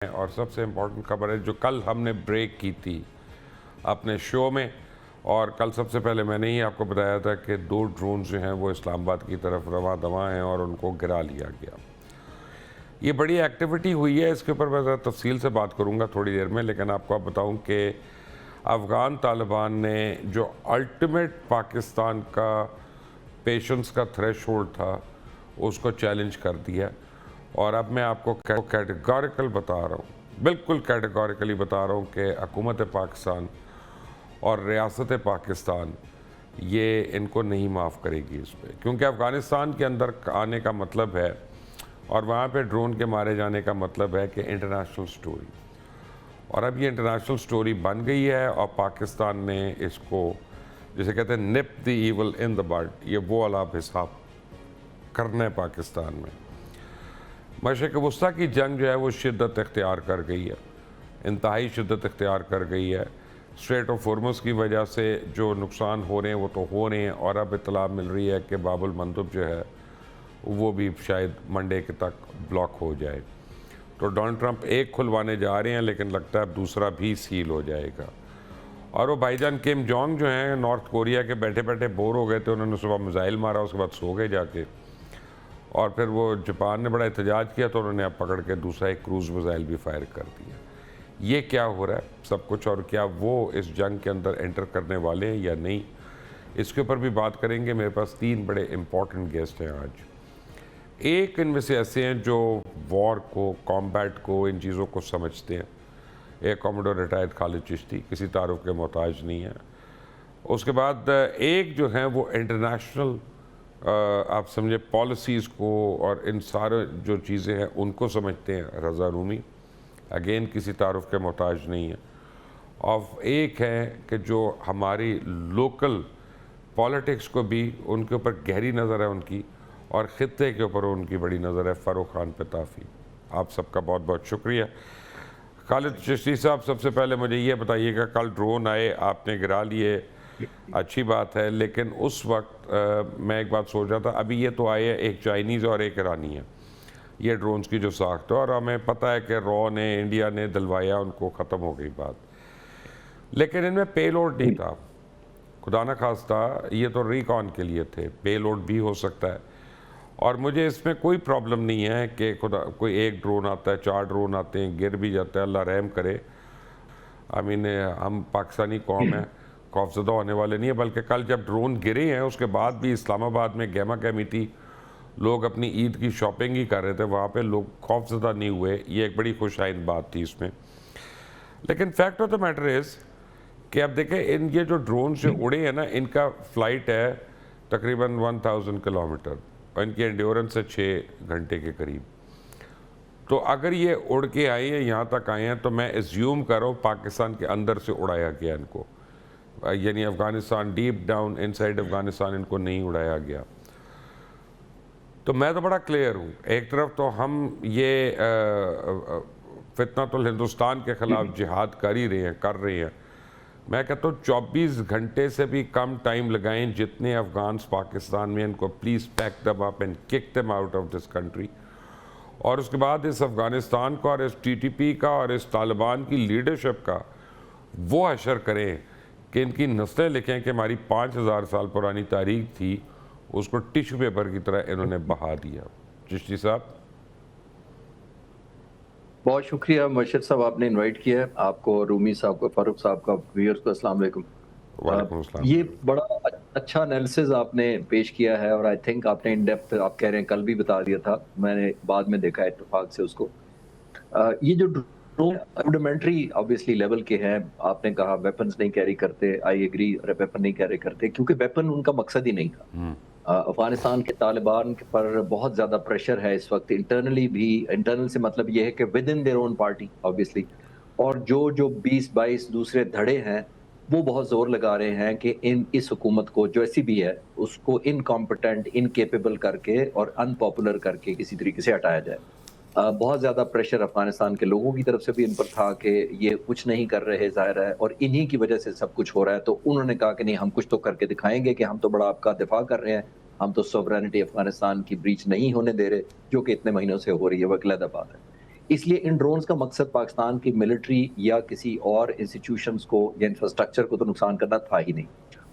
اور سب سے امپورٹنٹ خبر ہے جو کل ہم نے بریک کی تھی اپنے شو میں، اور کل سب سے پہلے میں نے ہی آپ کو بتایا تھا کہ 2 ڈرون جو ہیں وہ اسلام آباد کی طرف رواں دواں ہیں اور ان کو گرا لیا گیا۔ یہ بڑی ایکٹیویٹی ہوئی ہے، اس کے اوپر میں ذرا تفصیل سے بات کروں گا تھوڑی دیر میں، لیکن آپ کو اب بتاؤں کہ افغان طالبان نے جو الٹیمیٹ پاکستان کا پیشنس کا تھریش ہولڈ تھا اس کو چیلنج کر دیا، اور اب میں آپ کو کیٹیگوریکل بتا رہا ہوں، بالکل کیٹیگوریکلی بتا رہا ہوں کہ حکومت پاکستان اور ریاست پاکستان یہ ان کو نہیں معاف کرے گی اس پہ، کیونکہ افغانستان کے اندر آنے کا مطلب ہے اور وہاں پہ ڈرون کے مارے جانے کا مطلب ہے کہ انٹرنیشنل سٹوری، اور اب یہ انٹرنیشنل سٹوری بن گئی ہے، اور پاکستان نے اس کو جسے کہتے ہیں نپ دی ایول ان دا بڈ، یہ وہ والا حساب کرنا ہے پاکستان میں۔ مشرق وسطیٰ کی جنگ جو ہے وہ شدت اختیار کر گئی ہے، انتہائی شدت اختیار کر گئی ہے۔ اسٹریٹ آف ہارمز کی وجہ سے جو نقصان ہو رہے ہیں وہ تو ہو رہے ہیں، اور اب اطلاع مل رہی ہے کہ باب المندب جو ہے وہ بھی شاید منڈے کے تک بلاک ہو جائے۔ تو ڈونلڈ ٹرمپ ایک کھلوانے جا رہے ہیں، لیکن لگتا ہے اب دوسرا بھی سیل ہو جائے گا۔ اور وہ بھائی جان کم جونگ جو ہیں نارتھ کوریا کے، بیٹھے بیٹھے بور ہو گئے تھے، انہوں نے صبح میزائل مارا، اس کے بعد سو گئے جا کے، اور پھر وہ جاپان نے بڑا احتجاج کیا تو انہوں نے اب پکڑ کے دوسرا ایک کروز میزائل بھی فائر کر دیا۔ یہ کیا ہو رہا ہے سب کچھ، اور کیا وہ اس جنگ کے اندر انٹر کرنے والے ہیں یا نہیں، اس کے اوپر بھی بات کریں گے۔ میرے پاس 3 بڑے امپورٹنٹ گیسٹ ہیں آج۔ ایک ان میں سے ایسے ہیں جو وار کو، کامبیٹ کو، ان چیزوں کو سمجھتے ہیں۔ ایک کاموڈور ریٹائرڈ خالد چشتی، کسی تعارف کے محتاج نہیں ہے۔ اس کے بعد ایک جو ہیں وہ انٹرنیشنل آپ سمجھے پالیسیز کو اور ان سارے جو چیزیں ہیں ان کو سمجھتے ہیں، رضا رومی، اگین کسی تعارف کے محتاج نہیں ہے۔ اور ایک ہے کہ جو ہماری لوکل پالیٹکس کو بھی ان کے اوپر گہری نظر ہے ان کی، اور خطے کے اوپر ان کی بڑی نظر ہے، فاروق خان پتافی۔ آپ سب کا بہت بہت شکریہ۔ خالد چشتی صاحب، سب سے پہلے مجھے یہ بتائیے کہ کل ڈرون آئے، آپ نے گرا لیے، اچھی بات ہے، لیکن اس وقت میں ایک بات سوچ رہا تھا، ابھی یہ تو آئے ایک چائنیز اور ایک ایرانی ہے، یہ ڈرونز کی جو ساخت ہے، اور ہمیں پتہ ہے کہ رو نے، انڈیا نے دلوایا ان کو، ختم ہو گئی بات، لیکن ان میں پے لوڈ نہیں تھا۔ خدا نہ خواستہ یہ تو ریکان کے لیے تھے، پے لوڈ بھی ہو سکتا ہے، اور مجھے اس میں کوئی پرابلم نہیں ہے کہ خدا کوئی ایک ڈرون آتا ہے، 4 ڈرون آتے ہیں، گر بھی جاتا ہے، اللہ رحم کرے۔ ہم پاکستانی قوم ہیں، خوفزدہ ہونے والے نہیں ہیں، بلکہ کل جب ڈرون گرے ہیں اس کے بعد بھی اسلام آباد میں گہما گہمی تھی، لوگ اپنی عید کی شاپنگ ہی کر رہے تھے، وہاں پہ لوگ خوفزدہ نہیں ہوئے، یہ ایک بڑی خوش آئند بات تھی اس میں۔ لیکن fact of the matter is کہ اب دیکھیں یہ جو ڈرونز جو اڑے ہیں نا، ان کا فلائٹ ہے تقریباً 1000 کلومیٹر، اور ان کی انڈیورنس ہے 6 گھنٹے کے قریب۔ تو اگر یہ اڑ کے آئے ہیں، یہاں تک آئے ہیں، تو میں ایزیوم کر رہا ہوں پاکستان کے اندر سے اڑایا گیا ان کو، یعنی Afghanistan deep down inside Afghanistan ان کو نہیں اڑایا گیا۔ تو میں تو بڑا کلیئر ہوں، ایک طرف تو ہم یہ فتنۃ الہندوستان کے خلاف جہاد کر رہے ہیں، میں کہتا ہوں 24 گھنٹے سے بھی کم ٹائم لگائیں، جتنے افغانس پاکستان میں، ان کو please pack them up and kick them out of this country, اور اس کے بعد اس افغانستان کا اور اس ٹی ٹی پی کا اور اس طالبان کی لیڈرشپ کا وہ حشر کریں کہ ان کی نسلیں لکھیں کہ ہماری 5000 سال پرانی تاریخ تھی، اس کو ٹیشو پیپر کی طرح انہوں نے بہا دیا۔ چشتی صاحب، بہت شکریہ مرشد صاحب، آپ نے انوائٹ کیا ہے، آپ کو، رومی صاحب کو، فاروق صاحب کا، ویورز کو السلام علیکم۔ وعلیکم السلام۔ یہ بڑا اچھا انالیسز آپ نے پیش کیا ہے، اور آئی تھنک آپ نے ان ڈیپتھ، آپ کہہ رہے ہیں کل بھی بتا دیا تھا، میں نے بعد میں دیکھا اتفاق سے اس کو۔ یہ جو ڈرون روڈیمنٹری آبویسلی لیول کے ہیں، آپ نے کہا ویپنز نہیں کیری کرتے، آئی ایگری، ویپن نہیں کیری کرتے کیونکہ ویپن ان کا مقصد ہی نہیں تھا۔ افغانستان کے طالبان پر بہت زیادہ پریشر ہے اس وقت، انٹرنلی بھی، انٹرنل سے مطلب یہ ہے کہ within their own party obviously, اور جو 20-22 دوسرے دھڑے ہیں وہ بہت زور لگا رہے ہیں کہ اس حکومت کو جو ایسی بھی ہے اس کو انکمپٹنٹ، انکیپیبل کر کے اور ان پاپولر کر کے کسی طریقے سے ہٹایا جائے۔ بہت زیادہ پریشر افغانستان کے لوگوں کی طرف سے بھی ان پر تھا کہ یہ کچھ نہیں کر رہے ظاہر ہے، اور انہی کی وجہ سے سب کچھ ہو رہا ہے، تو انہوں نے کہا کہ نہیں، ہم کچھ تو کر کے دکھائیں گے کہ ہم تو بڑا آپ کا دفاع کر رہے ہیں، ہم تو سوورینٹی افغانستان کی بریچ نہیں ہونے دے رہے، جو کہ اتنے مہینوں سے ہو رہی ہے، وہ علیحدہ بات ہے۔ اس لیے ان ڈرونز کا مقصد پاکستان کی ملٹری یا کسی اور انسٹیٹیوشنز کو یا انفراسٹرکچر کو تو نقصان کرنا تھا ہی نہیں.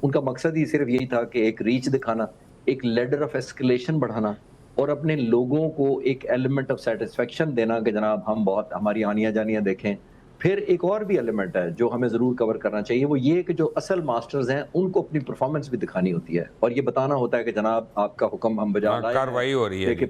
ان کا مقصد ہی صرف یہی تھا کہ ایک ریچ دکھانا, ایک لیڈر آف ایسکیلیشن بڑھانا, اور اپنے لوگوں کو ایک ایلیمنٹ آف سیٹسفیکشن دینا کہ جناب ہم بہت ہماری آنیاں جانیاں دیکھیں. پھر ایک اور بھی ایلیمنٹ ہے جو ہمیں ضرور کور کرنا چاہیے, وہ یہ کہ جو اصل ماسٹرز ہیں ان کو اپنی پرفارمنس بھی دکھانی ہوتی ہے, اور یہ بتانا ہوتا ہے کہ جناب آپ کا حکم ہم بجا لائے ہیں, کاروائی ہو رہی ہے.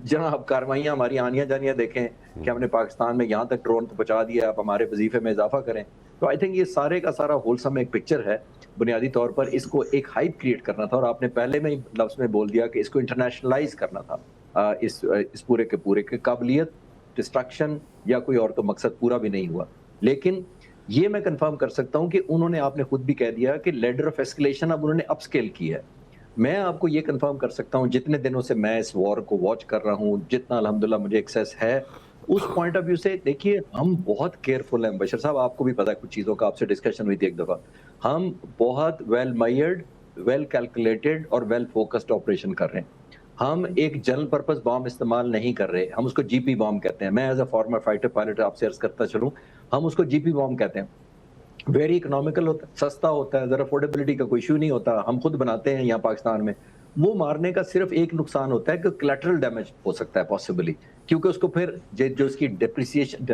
جناب کارروائیاں ہماری آنیاں جانیاں دیکھیں کہ ہم نے پاکستان میں یہاں تک ڈرون پہنچا دیا, آپ ہمارے وظیفے میں اضافہ کریں. تو آئی تھنک یہ سارے کا سارا ہولسم ایک پکچر ہے. بنیادی طور پر اس کو ایک ہائپ کریٹ کرنا تھا, اور آپ نے پہلے میں ہی لفظ میں بول دیا کہ اس کو انٹرنیشنلائز کرنا تھا. اس پورے کے پورے کی قابلیت ڈسٹرکشن یا کوئی اور تو مقصد پورا بھی نہیں ہوا. لیکن یہ میں کنفرم کر سکتا ہوں کہ انہوں نے, آپ نے خود بھی کہہ دیا کہ لیڈر آف ایسکیلیشن اب انہوں نے اپ اسکیل کی ہے. میں آپ کو یہ کنفرم کر سکتا ہوں جتنے دنوں سے میں اس وار کو واچ کر رہا ہوں, جتنا الحمدللہ مجھے ایکسیس ہے, اس پوائنٹ آف ویو سے دیکھیے ہم بہت کیئرفل ہیں. بشر صاحب آپ کو بھی پتا ہے کچھ چیزوں کا, آپ سے ڈسکشن ہوئی تھی ایک دفعہ, ہم بہت ویل میئرڈ, ویل کیلکولیٹڈ اور ویل فوکسڈ آپریشن کر رہے ہیں. ہم ایک جنرل پرپز بام استعمال نہیں کر رہے, ہم اس کو جی پی بام کہتے ہیں. میں as a former fighter pilot آپ سے عرض کرتا چلوں, ہم اس کو جی پی بام کہتے ہیں. ویری اکنامیکل ہوتا ہے, سستا ہوتا ہے, ذرا افورڈیبلٹی کا کوئی ایشو نہیں ہوتا, ہم خود بناتے ہیں یہاں پاکستان میں. وہ مارنے کا صرف ایک نقصان ہوتا ہے کہ کولیٹرل ڈیمیج ہو سکتا ہے پاسبلی, کیونکہ اس کو پھر جو اس کی ڈپریسیشن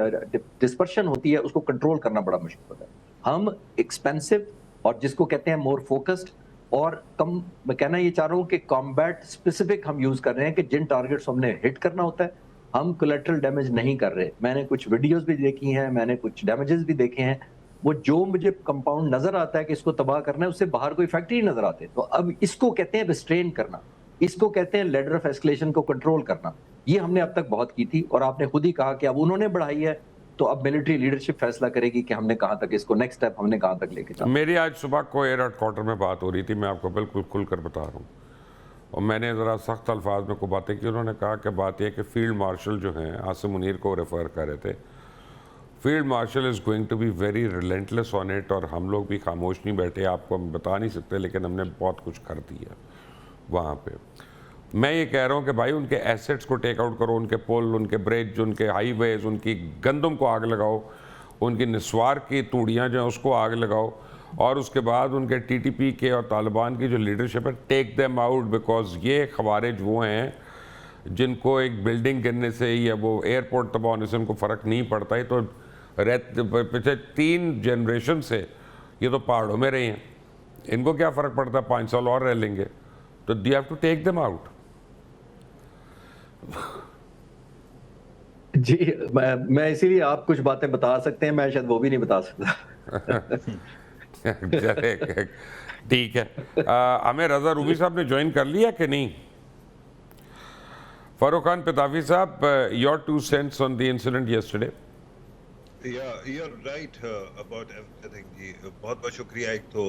ڈسپرشن ہوتی ہے اس کو کنٹرول کرنا بڑا مشکل ہوتا ہے. ہم ایکسپینسو اور جس کو کہتے ہیں مور فوکسڈ اور کم, میں کہنا یہ چاہ رہا ہوں کہ کامبیٹ اسپیسیفک ہم یوز کر رہے ہیں کہ جن ٹارگیٹس ہم نے ہٹ کرنا ہوتا ہے ہم کولیٹرل ڈیمیج نہیں کر رہے. میں نے کچھ ویڈیوز بھی دیکھی ہیں, میں نے کچھ ڈیمیجز بھی دیکھے ہیں, وہ جو مجھے کمپاؤنڈ نظر آتا ہے کہ اس کو تباہ کرنا ہے, اس سے باہر کوئی فیکٹری نظر آتے. تو اب اس کو کہتے ہیں ریسٹرین کرنا, اس کو کہتے ہیں لیڈر آف ایسکیلیشن کو کنٹرول کرنا. یہ ہم نے اب تک بہت کی تھی, اور آپ نے خود ہی کہا کہ اب انہوں نے بڑھائی ہے, تو اب ملٹری لیڈرشپ فیصلہ کرے گی کہ ہم نے کہاں تک اس کو نیکسٹ اسٹیپ ہم نے کہاں تک لے کے جانا. میری آج صبح کو ایئر ہیڈ کوارٹر میں بات ہو رہی تھی, میں آپ کو بالکل کھل کر بتا رہا ہوں, اور میں نے ذرا سخت الفاظ میں کو باتیں کی. انہوں نے کہا کہ بات یہ کہ فیلڈ مارشل جو ہیں, عاصم منیر کو ریفر کر رہے تھے, field marshal is going to be very relentless on it, اور ہم لوگ بھی خاموش نہیں بیٹھے, آپ کو ہم بتا نہیں سکتے, لیکن ہم نے بہت کچھ کر دیا وہاں پہ. میں یہ کہہ رہا ہوں کہ بھائی ان کے ایسٹس کو ٹیک آؤٹ کرو, ان کے پل, ان کے برج, ان کے ہائی ویز, ان کی گندم کو آگ لگاؤ, ان کی نسوار کی توڑیاں جو ہیں اس کو آگ لگاؤ, اور اس کے بعد ان کے ٹی ٹی پی کے اور طالبان کی جو لیڈرشپ ہے, ٹیک دیم آؤٹ, بیکاز یہ خوارج وہ ہیں جن کو ایک بلڈنگ گرنے سے یا وہ ایئرپورٹ تباہ ہونے سے ان کو فرق نہیں پڑتا ہے. تو پچھلے 3 جنریشن سے یہ تو پہاڑوں میں رہے ہیں, ان کو کیا فرق پڑتا ہے, 5 سال اور رہ لیں گے. تو they have to take them out. جی میں اسی لیے آپ کچھ باتیں بتا سکتے ہیں, میں شاید وہ بھی نہیں بتا سکتا. ٹھیک ہے, ہمیں رضا روبی صاحب نے جوائن کر لیا کہ نہیں؟ فاروق خان پتافی صاحب, your 2 cents on the incident yesterday. Yeah, you're right about everything جی. بہت بہت شکریہ ایک تو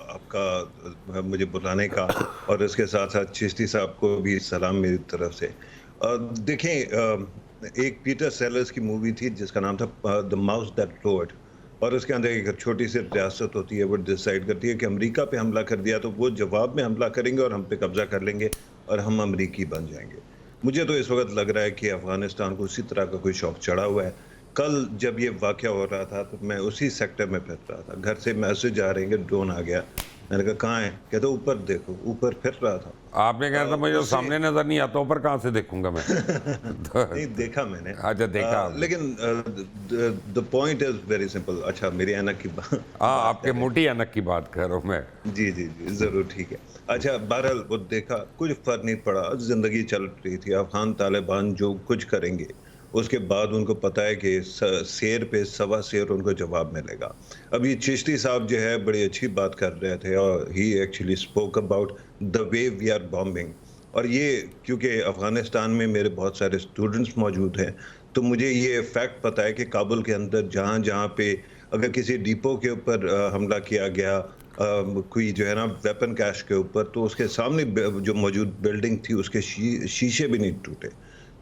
آپ کا مجھے بلانے کا, اور اس کے ساتھ ساتھ چشتی صاحب کو بھی سلام میری طرف سے. دیکھیں, ایک پیٹر سیلرز کی مووی تھی جس کا نام تھا دا ماؤس دیٹ روڈ, اور اس کے اندر ایک چھوٹی سی ریاست ہوتی ہے, وہ ڈیسائیڈ کرتی ہے کہ امریکہ پہ حملہ کر دیا تو وہ جواب میں حملہ کریں گے اور ہم پہ قبضہ کر لیں گے اور ہم امریکی بن جائیں گے. مجھے تو اس وقت لگ رہا ہے کہ افغانستان کو اسی طرح کا کوئی شوق چڑھا ہوا ہے. کل جب یہ واقعہ ہو رہا تھا تو میں اسی سیکٹر میں پھر رہا تھا, گھر سے میسج آ رہے ہیں کہ ڈرون آ گیا. میں نے کہا کہاں ہے, کہتے اوپر دیکھو, اوپر پھر رہا تھا. آپ نے کہا تھا مجھے سامنے نظر نہیں آتا, اوپر کہاں سے دیکھوں گا میں؟ نہیں دیکھا میں نے. اچھا دیکھا, لیکن the point is very simple. اچھا میری اینک کی بات, ہاں آپ کے موٹی اینک کی بات کر رہا ہوں میں. جی جی جی ضرور, ٹھیک ہے. اچھا بہرحال وہ دیکھا, کچھ فرق نہیں پڑا, زندگی چل رہی تھی. افغان طالبان جو کچھ کریں گے اس کے بعد ان کو پتہ ہے کہ سیر پہ 1.25 سیر ان کو جواب ملے گا. اب یہ چشتی صاحب جو ہے بڑی اچھی بات کر رہے تھے, اور he actually spoke about the way we are bombing. اور یہ کیونکہ افغانستان میں میرے بہت سارے اسٹوڈنٹس موجود ہیں, تو مجھے یہ فیکٹ پتہ ہے کہ کابل کے اندر جہاں جہاں پہ اگر کسی ڈیپو کے اوپر حملہ کیا گیا, کوئی جو ہے نا ویپن کیش کے اوپر, تو اس کے سامنے جو موجود بلڈنگ تھی اس کے شیشے بھی نہیں ٹوٹے.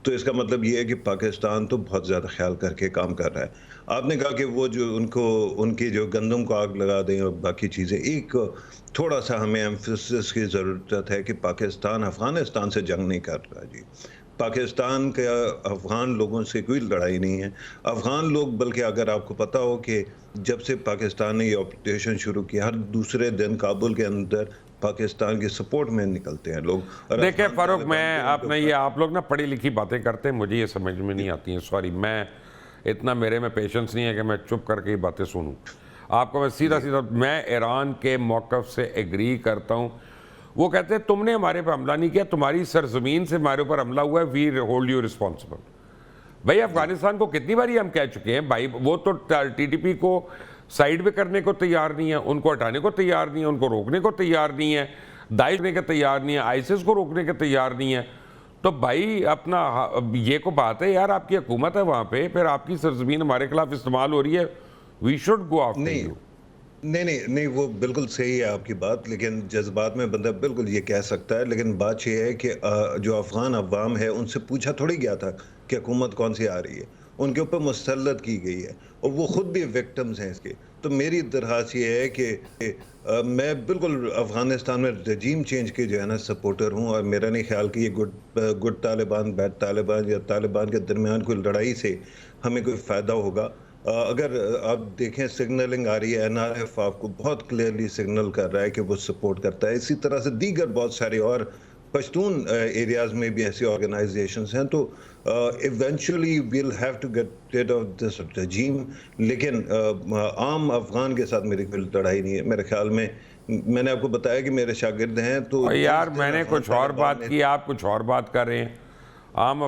تو اس کا مطلب یہ ہے کہ پاکستان تو بہت زیادہ خیال کر کے کام کر رہا ہے. آپ نے کہا کہ وہ جو ان کی جو گندم کو آگ لگا دیں اور باقی چیزیں, ایک تھوڑا سا ہمیں ایمفیسس کی ضرورت ہے کہ پاکستان افغانستان سے جنگ نہیں کر رہا جی. پاکستان کے افغان لوگوں سے کوئی لڑائی نہیں ہے. افغان لوگ بلکہ اگر آپ کو پتا ہو کہ جب سے پاکستان نے یہ آپریشن شروع کیا ہر دوسرے دن کابل کے اندر پاکستان کی سپورٹ میں نکلتے ہیں لوگ. دیکھیں فاروق میں آپ لوگ نا پڑھی لکھی باتیں کرتے ہیں, مجھے یہ سمجھ میں نہیں آتی ہیں, سوری, میں اتنا میرے میں پیشنس نہیں ہے کہ میں چپ کر کے یہ باتیں سنوں. آپ کو میں سیدھا میں ایران کے موقف سے ایگری کرتا ہوں. وہ کہتے ہیں تم نے ہمارے پہ حملہ نہیں کیا, تمہاری سرزمین سے ہمارے اوپر حملہ ہوا ہے, وی ہولڈ یو ریسپانسبل. بھائی افغانستان کو کتنی باری ہم کہہ چکے ہیں بھائی, وہ تو ٹی ٹی پی کو سائیڈ پہ کرنے کو تیار نہیں ہے, ان کو ہٹانے کو تیار نہیں ہے, ان کو روکنے کو تیار نہیں ہے, داعش روکنے کے تیار نہیں ہے, آئیسس کو روکنے کے تیار نہیں ہے. تو بھائی اپنا یہ کو بات ہے یار, آپ کی حکومت ہے وہاں پہ, پھر آپ کی سرزمین ہمارے خلاف استعمال ہو رہی ہے, we should go after you. نہیں وہ بالکل صحیح ہے آپ کی بات, لیکن جذبات میں بندہ بالکل یہ کہہ سکتا ہے, لیکن بات یہ ہے کہ جو افغان عوام ہے ان سے پوچھا تھوڑی گیا تھا کہ حکومت کون سی آ رہی ہے, ان کے اوپر مسلط کی گئی ہے اور وہ خود بھی وکٹمز ہیں اس کے. تو میری درخواست یہ ہے کہ میں بالکل افغانستان میں رجیم چینج کے جو ہے نا سپورٹر ہوں, اور میرا نہیں خیال کہ یہ گڈ طالبان بیڈ طالبان یا طالبان کے درمیان کوئی لڑائی سے ہمیں کوئی فائدہ ہوگا. اگر آپ دیکھیں سگنلنگ آ رہی ہے, این آر ایف آپ کو بہت کلیئرلی سگنل کر رہا ہے کہ وہ سپورٹ کرتا ہے. اسی طرح سے دیگر بہت سارے اور پشتون ایریاز میں بھی ایسی آرگنائزیشنز ہیں. تو eventually we'll have to get rid of this regime, لیکن عام افغان کے ساتھ میری کوئی لڑائی نہیں ہے. میرے خیال میں نے آپ کو بتایا کہ میرے شاگرد ہیں, تو یار میں نے کچھ اور بات کی, آپ کچھ اور بات کر رہے ہیں. عام